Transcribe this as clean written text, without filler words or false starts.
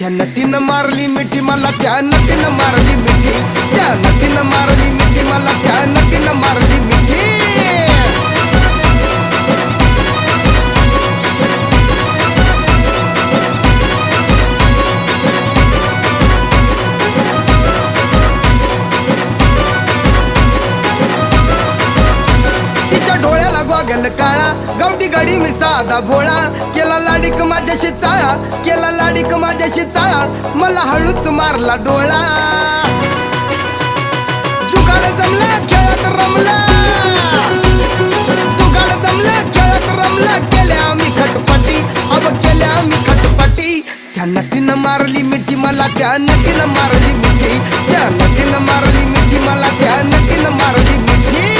त्या नटीनं मारली मिठी मला, त्या नटीनं मारली मिठी, त्या नटीनं मारली मिठी मला, त्या नटीनं मारली मिठी. गल काळा गावठी गाडी मी साधा भोळा, केला लाडीक माझ्याशी चाळा, केला लाडीक माझ्याशी चाळा, मला हळूच मारला डोळा. जुगाड जमला खेळात रमला, जुगाड जमला खेळात रमला, केल्या आम्ही खटपटी, अब केल्या आम्ही खटपटी. त्या नटीनं मारली मिठी मला, त्या नटीनं मारली मिठी, त्या नटीनं मारली मिठी मला, त्या नटीनं मारली मिठी.